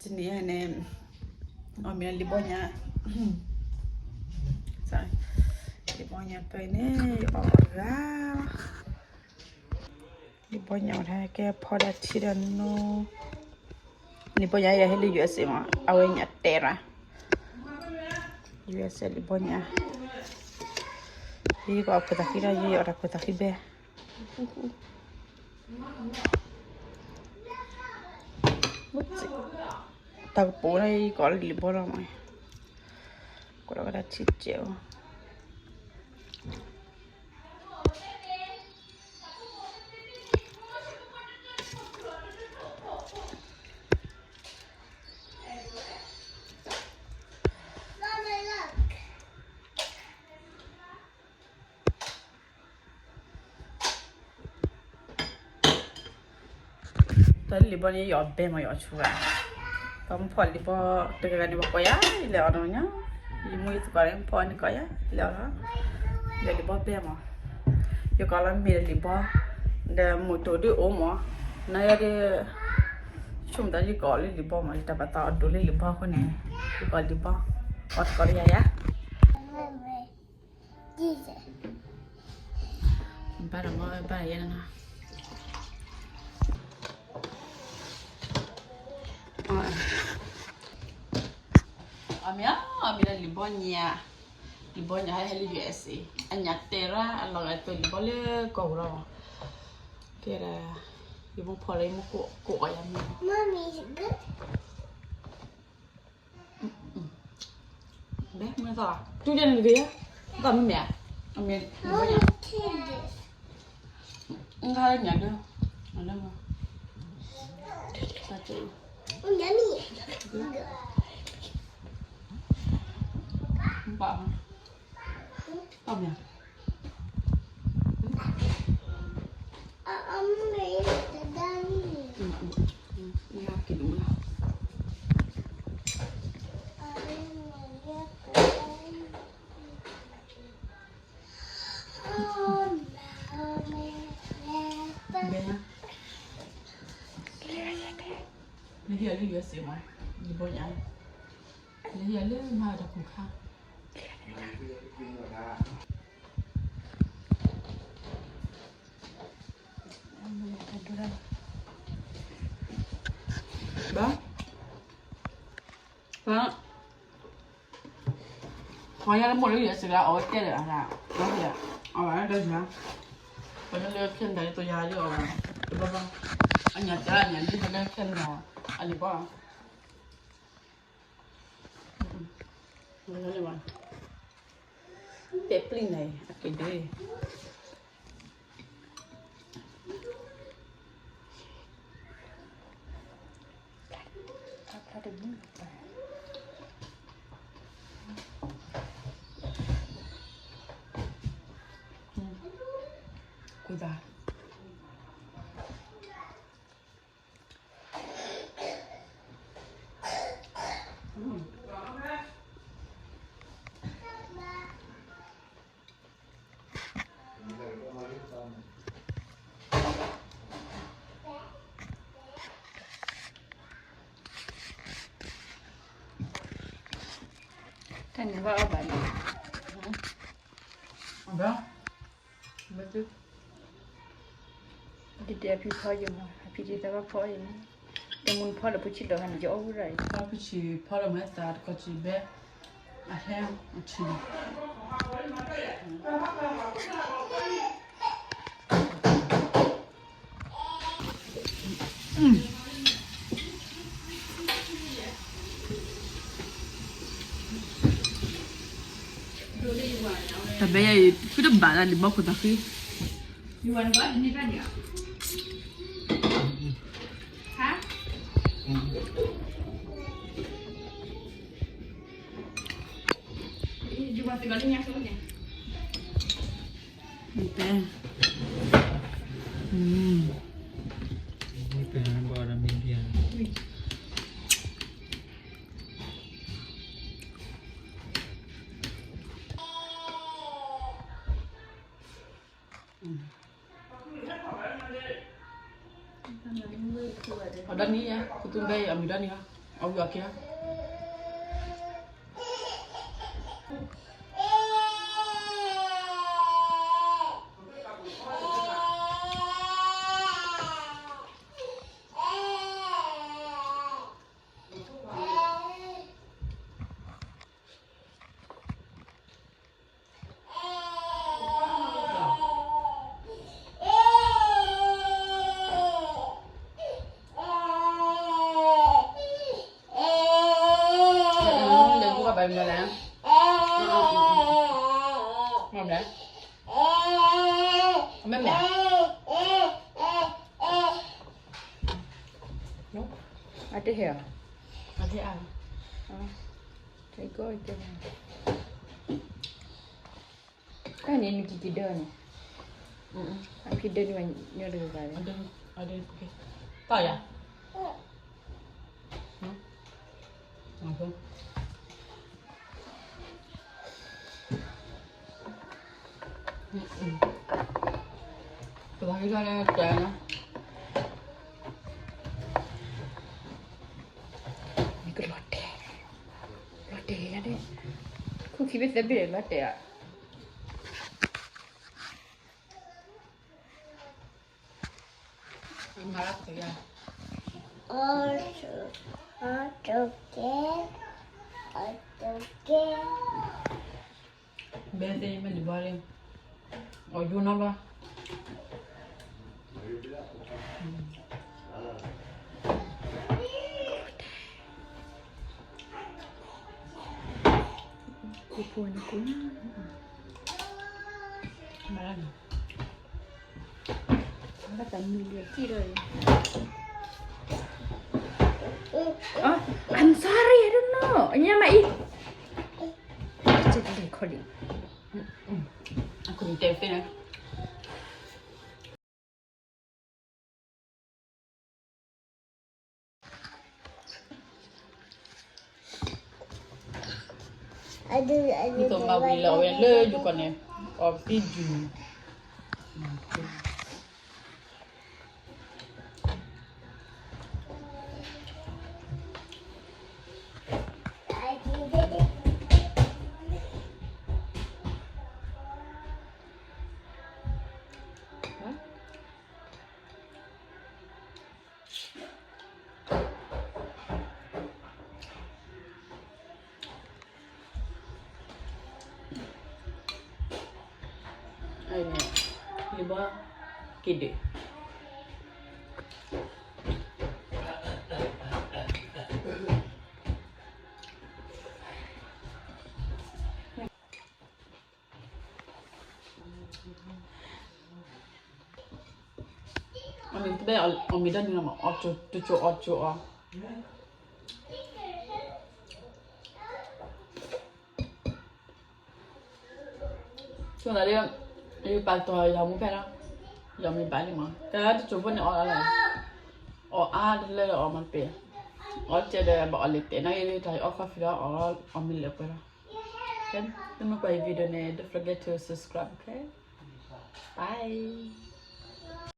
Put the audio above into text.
sini ini ambil libonya. Sorry. Libonya tuh ini orang. Libonya orang kayak pada tirano. Libonya ya heli USA mah, awalnya Terra. USA libonya. Ini kok aku tak kira je orang aku tak kira. Tak boleh kalau libor ramai. Kalau ada cicil. Tadi libor ni jag be mau jag cuba. Kamu pol libor tekan libor kaya, ile orangnya. Ibu itu kalau pol ni kaya, ile orang. Ile libor be mau. Yo kalau milih libor, dah motor di omah. Naya de cuma tadi kalau libor mau kita baca dulu libor ko ni. Kalau libor, ot Korea ya. Barang ya na. Amila libonya hai USA. Anya Terra aloga to libole koro. Kera ibu pole mu ko ayam. Mommy is good. Deh, mana? Tu dia ni dia. Kamu ya? Ambil libonya. Enggak ada tu. Ada mah. Satu. Yummy. Empat. Kamu ya? Ni aku dulu. Lihat lihat semua, di bawahnya. Lihat lihat mana ada kuka. Ba? Ba? Kaya mo lihat segala awak dia ada. Ada. Awak ada juga. Pada lihat kan dari tu ya dia orang. Coba. Anya jalan di sana kan no. Ali ba. Mana lewat. Tepling này, cái đấy. Cuidado. Kan ni apa balik? Apa? Betul. Dia api payung, api dia tak apa payung. Temun pala pucil dah kan jauh rai. Apa pucil pala mata ada kau cibe, ada pucil. Tapi ya itu dah balas di bawah tapi. You want what? Ini kan ya? Hah? Ini juga tinggal minyak saja. Oke. Ini pengen bawa media. Ada ni ya, kutung gay ambil ni ya. Ông giọt kia. Đừng có bệnh rồi nè. Ngon đấy. Không biết mẹ. No. Ada here. Ada ăn. Thấy có cái này. Cái này nó kiki đơn này. Kiki đơn mà nhớ được cái. Ada. Okay. Tahu ya? Ngon không? Coba kita lihat ya. Ini ke lotte. Lotte ya deh. Cookie bisa beli lotte ya. Marah tuh ya. Biasanya mah dibaling. Oh, Juna ba? Kupuan ko na. Marami. Bakit ang milya? Kiroy. Oh, I'm sorry, I don't know. Anya mai. Jadi recording. Aku di TV na. Ito mawilaw yan le juga ne. O video. Ini, liba kide. Amin tu baik, amin dah ni nama ocho, ocho ah. So tadi ini patut jamu pera, jamu balik mah. Kalau tu cuba ni orang lain, ada le orang pe, ada bawa lete. Nah ini tadi offer fira orang ambil le pera. Okay, terima kasih video ni. Don't forget to subscribe. Okay, bye.